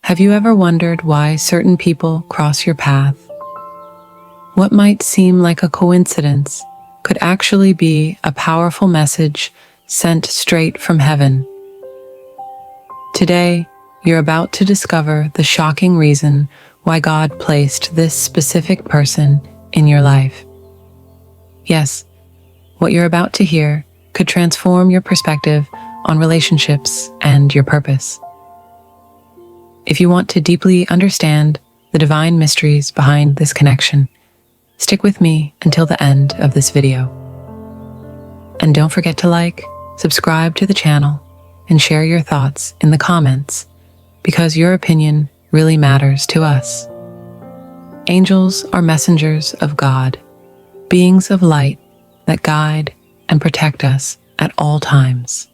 Have you ever wondered why certain people cross your path? What might seem like a coincidence could actually be a powerful message sent straight from heaven. Today, you're about to discover the shocking reason why God placed this specific person in your life. Yes, what you're about to hear could transform your perspective on relationships and your purpose. If you want to deeply understand the divine mysteries behind this connection, stick with me until the end of this video. And don't forget to like, subscribe to the channel, and share your thoughts in the comments, because your opinion really matters to us. Angels are messengers of God, beings of light that guide and protect us at all times.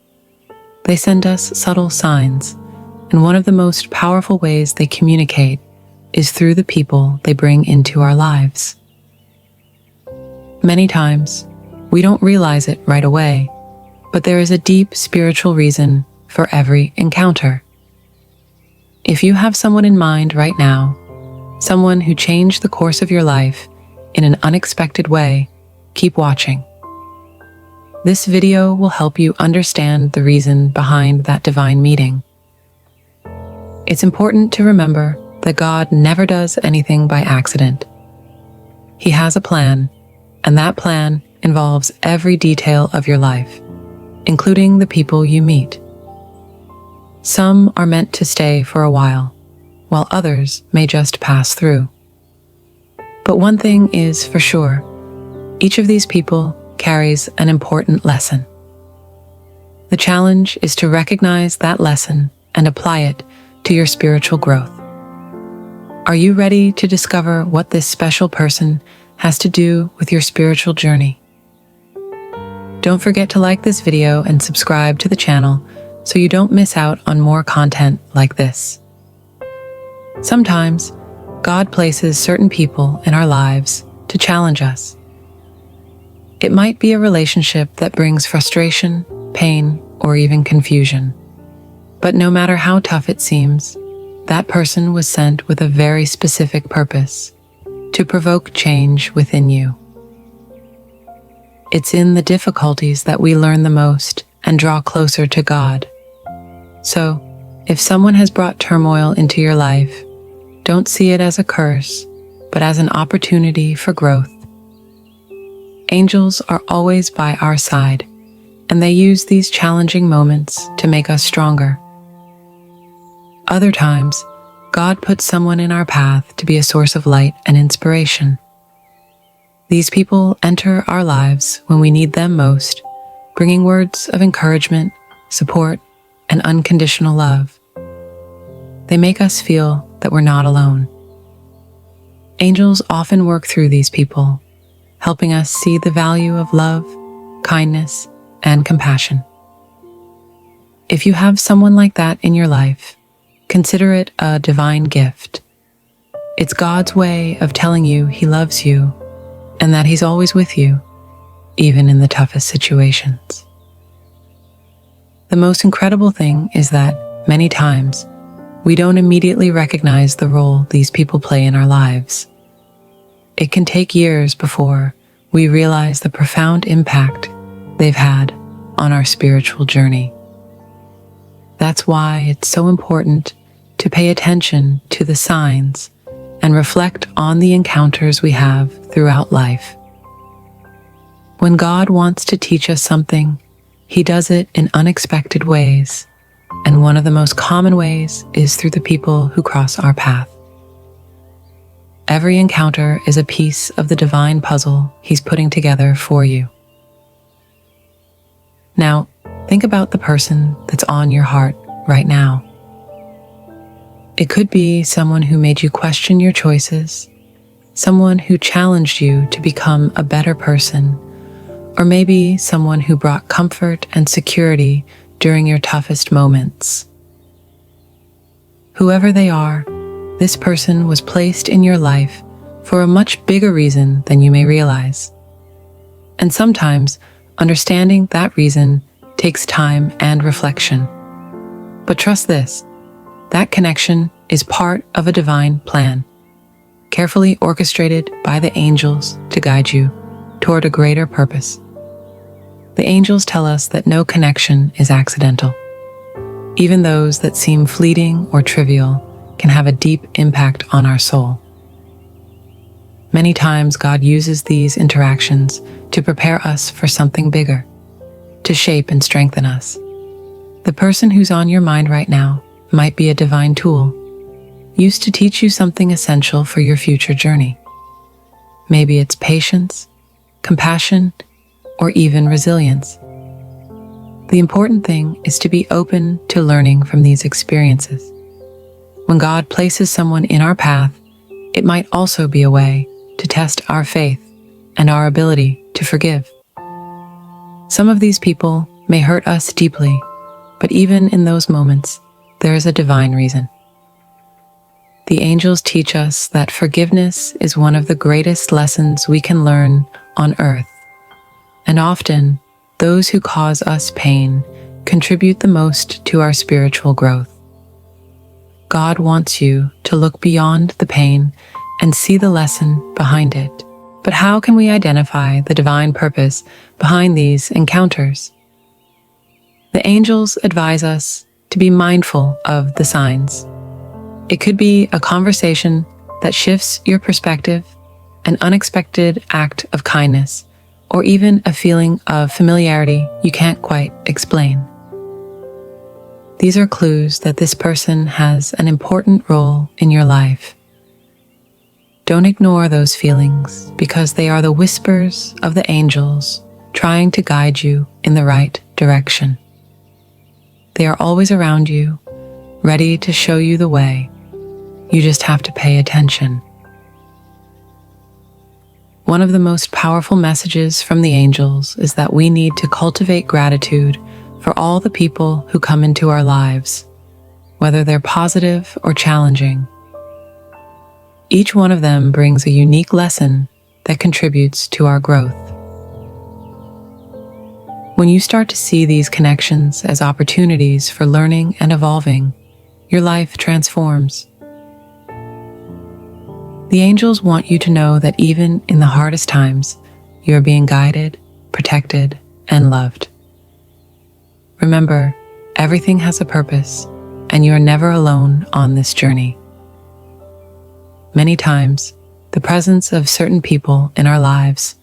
They send us subtle signs, and one of the most powerful ways they communicate is through the people they bring into our lives. Many times, we don't realize it right away, but there is a deep spiritual reason for every encounter. If you have someone in mind right now, someone who changed the course of your life in an unexpected way, keep watching. This video will help you understand the reason behind that divine meeting. It's important to remember that God never does anything by accident. He has a plan, and that plan involves every detail of your life, including the people you meet. Some are meant to stay for a while others may just pass through. But one thing is for sure, each of these people carries an important lesson. The challenge is to recognize that lesson and apply it to your spiritual growth. Are you ready to discover what this special person has to do with your spiritual journey? Don't forget to like this video and subscribe to the channel so you don't miss out on more content like this. Sometimes, God places certain people in our lives to challenge us. It might be a relationship that brings frustration, pain, or even confusion. But no matter how tough it seems, that person was sent with a very specific purpose: to provoke change within you. It's in the difficulties that we learn the most and draw closer to God. So, if someone has brought turmoil into your life, don't see it as a curse, but as an opportunity for growth. Angels are always by our side, and they use these challenging moments to make us stronger. Other times, God puts someone in our path to be a source of light and inspiration. These people enter our lives when we need them most, bringing words of encouragement, support, and unconditional love. They make us feel that we're not alone. Angels often work through these people, helping us see the value of love, kindness, and compassion. If you have someone like that in your life, consider it a divine gift. It's God's way of telling you He loves you and that He's always with you, even in the toughest situations. The most incredible thing is that many times we don't immediately recognize the role these people play in our lives. It can take years before we realize the profound impact they've had on our spiritual journey. That's why it's so important to pay attention to the signs and reflect on the encounters we have throughout life. When God wants to teach us something, He does it in unexpected ways, and one of the most common ways is through the people who cross our path. Every encounter is a piece of the divine puzzle He's putting together for you. Now, think about the person that's on your heart right now. It could be someone who made you question your choices, someone who challenged you to become a better person, or maybe someone who brought comfort and security during your toughest moments. Whoever they are, this person was placed in your life for a much bigger reason than you may realize. And sometimes, understanding that reason takes time and reflection. But trust this, that connection is part of a divine plan, carefully orchestrated by the angels to guide you toward a greater purpose. The angels tell us that no connection is accidental. Even those that seem fleeting or trivial can have a deep impact on our soul. Many times God uses these interactions to prepare us for something bigger, to shape and strengthen us. The person who's on your mind right now might be a divine tool, used to teach you something essential for your future journey. Maybe it's patience, compassion, or even resilience. The important thing is to be open to learning from these experiences. When God places someone in our path, it might also be a way to test our faith and our ability to forgive. Some of these people may hurt us deeply, but even in those moments, there is a divine reason. The angels teach us that forgiveness is one of the greatest lessons we can learn on earth, and often those who cause us pain contribute the most to our spiritual growth. God wants you to look beyond the pain and see the lesson behind it. But how can we identify the divine purpose behind these encounters? The angels advise us to be mindful of the signs. It could be a conversation that shifts your perspective, an unexpected act of kindness, or even a feeling of familiarity you can't quite explain. These are clues that this person has an important role in your life. Don't ignore those feelings, because they are the whispers of the angels trying to guide you in the right direction. They are always around you, ready to show you the way. You just have to pay attention. One of the most powerful messages from the angels is that we need to cultivate gratitude for all the people who come into our lives, whether they're positive or challenging. Each one of them brings a unique lesson that contributes to our growth. When you start to see these connections as opportunities for learning and evolving, your life transforms. The angels want you to know that even in the hardest times, you are being guided, protected, and loved. Remember, everything has a purpose, and you are never alone on this journey. Many times, the presence of certain people in our lives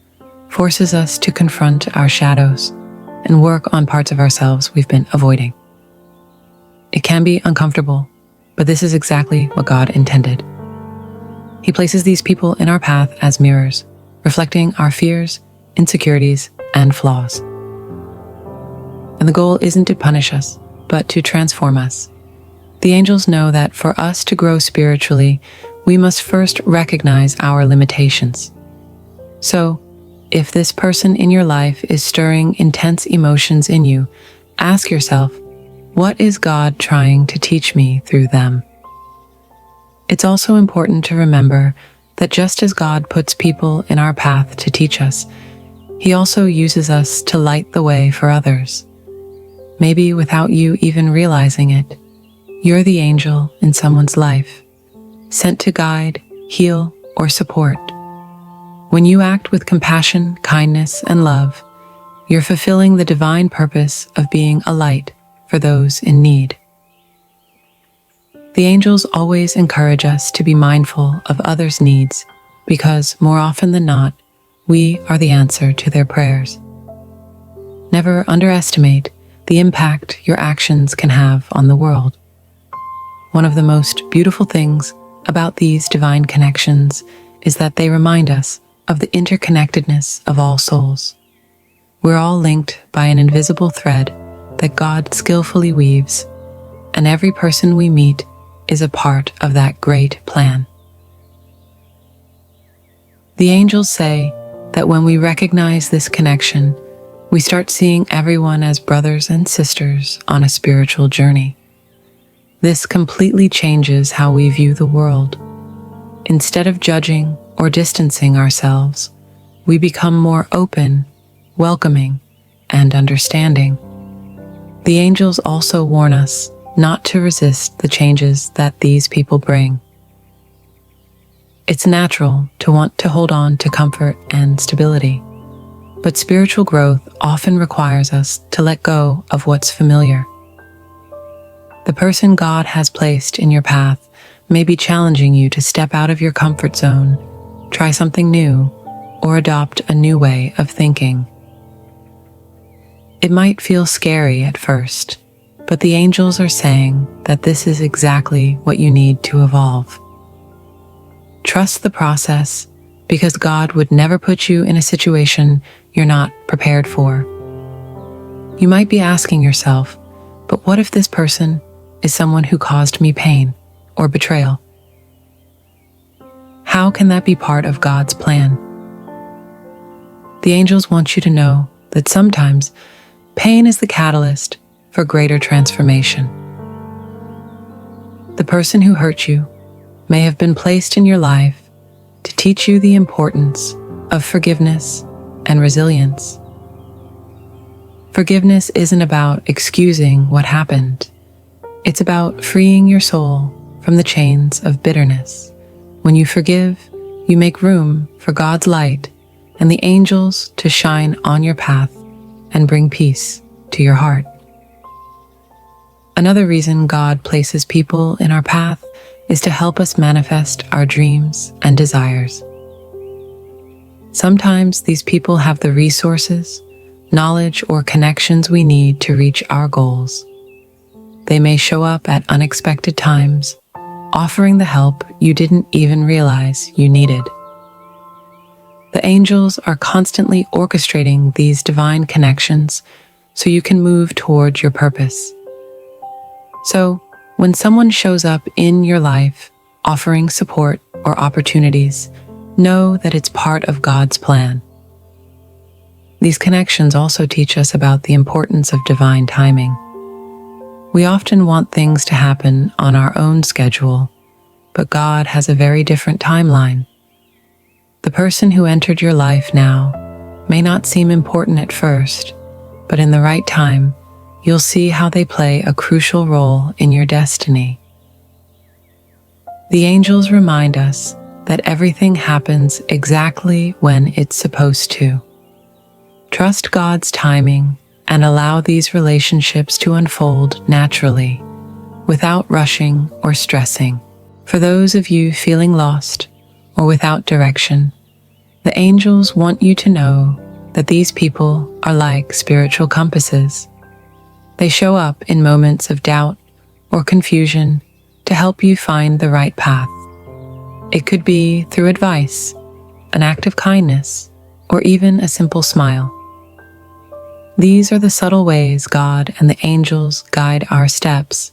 forces us to confront our shadows and work on parts of ourselves we've been avoiding. It can be uncomfortable, but this is exactly what God intended. He places these people in our path as mirrors, reflecting our fears, insecurities, and flaws. And the goal isn't to punish us, but to transform us. The angels know that for us to grow spiritually, we must first recognize our limitations. So, if this person in your life is stirring intense emotions in you, ask yourself, what is God trying to teach me through them? It's also important to remember that just as God puts people in our path to teach us, He also uses us to light the way for others. Maybe without you even realizing it, you're the angel in someone's life, sent to guide, heal, or support. When you act with compassion, kindness, and love, you're fulfilling the divine purpose of being a light for those in need. The angels always encourage us to be mindful of others' needs because, more often than not, we are the answer to their prayers. Never underestimate the impact your actions can have on the world. One of the most beautiful things about these divine connections is that they remind us of the interconnectedness of all souls. We're all linked by an invisible thread that God skillfully weaves, and every person we meet is a part of that great plan. The angels say that when we recognize this connection, we start seeing everyone as brothers and sisters on a spiritual journey. This completely changes how we view the world. Instead of judging or distancing ourselves, we become more open, welcoming, and understanding. The angels also warn us not to resist the changes that these people bring. It's natural to want to hold on to comfort and stability, but spiritual growth often requires us to let go of what's familiar. The person God has placed in your path may be challenging you to step out of your comfort zone, try something new, or adopt a new way of thinking. It might feel scary at first, but the angels are saying that this is exactly what you need to evolve. Trust the process, because God would never put you in a situation you're not prepared for. You might be asking yourself, but what if this person is someone who caused me pain or betrayal? How can that be part of God's plan? The angels want you to know that sometimes pain is the catalyst for greater transformation. The person who hurt you may have been placed in your life to teach you the importance of forgiveness and resilience. Forgiveness isn't about excusing what happened. It's about freeing your soul from the chains of bitterness. When you forgive, you make room for God's light and the angels to shine on your path and bring peace to your heart. Another reason God places people in our path is to help us manifest our dreams and desires. Sometimes these people have the resources, knowledge, or connections we need to reach our goals. They may show up at unexpected times, offering the help you didn't even realize you needed. The angels are constantly orchestrating these divine connections so you can move toward your purpose. So, when someone shows up in your life, offering support or opportunities, know that it's part of God's plan. These connections also teach us about the importance of divine timing. We often want things to happen on our own schedule, but God has a very different timeline. The person who entered your life now may not seem important at first, but in the right time, you'll see how they play a crucial role in your destiny. The angels remind us that everything happens exactly when it's supposed to. Trust God's timing and allow these relationships to unfold naturally, without rushing or stressing. For those of you feeling lost or without direction, the angels want you to know that these people are like spiritual compasses. They show up in moments of doubt or confusion to help you find the right path. It could be through advice, an act of kindness, or even a simple smile. These are the subtle ways God and the angels guide our steps,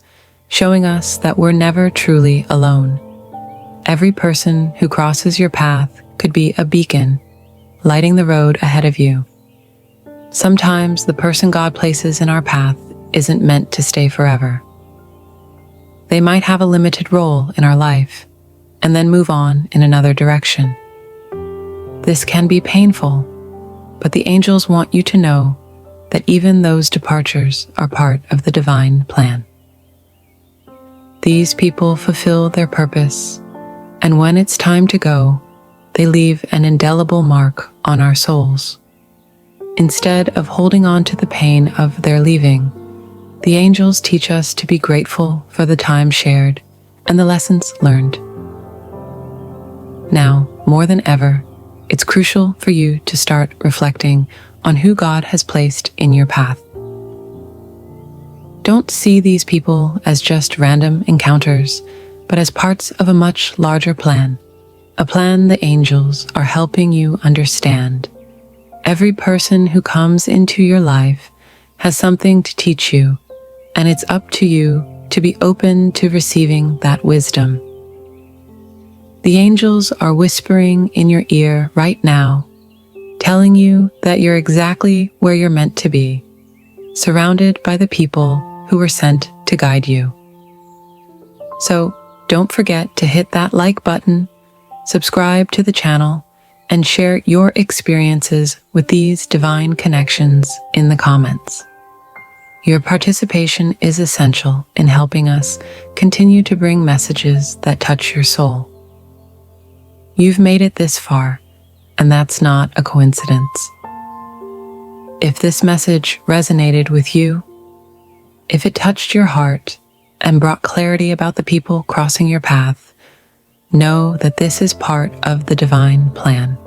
showing us that we're never truly alone. Every person who crosses your path could be a beacon, lighting the road ahead of you. Sometimes the person God places in our path isn't meant to stay forever. They might have a limited role in our life and then move on in another direction. This can be painful, but the angels want you to know that even those departures are part of the divine plan. These people fulfill their purpose, and when it's time to go, they leave an indelible mark on our souls. Instead of holding on to the pain of their leaving, the angels teach us to be grateful for the time shared and the lessons learned. Now, more than ever, it's crucial for you to start reflecting on who God has placed in your path. Don't see these people as just random encounters, but as parts of a much larger plan, a plan the angels are helping you understand. Every person who comes into your life has something to teach you, and it's up to you to be open to receiving that wisdom. The angels are whispering in your ear right now, telling you that you're exactly where you're meant to be, surrounded by the people who were sent to guide you. So don't forget to hit that like button, subscribe to the channel, and share your experiences with these divine connections in the comments. Your participation is essential in helping us continue to bring messages that touch your soul. You've made it this far, and that's not a coincidence. If this message resonated with you, if it touched your heart and brought clarity about the people crossing your path, know that this is part of the divine plan.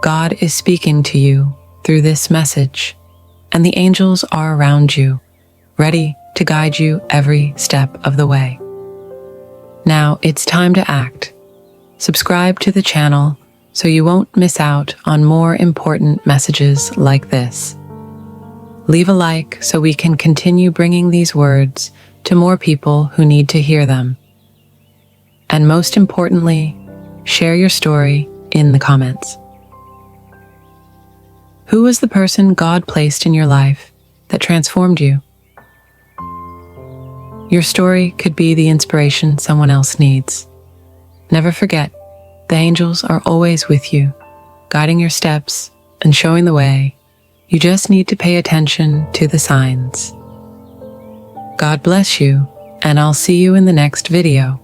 God is speaking to you through this message, and the angels are around you, ready to guide you every step of the way. Now it's time to act. Subscribe to the channel so you won't miss out on more important messages like this. Leave a like so we can continue bringing these words to more people who need to hear them. And most importantly, share your story in the comments. Who was the person God placed in your life that transformed you? Your story could be the inspiration someone else needs. Never forget, the angels are always with you, guiding your steps and showing the way. You just need to pay attention to the signs. God bless you, and I'll see you in the next video.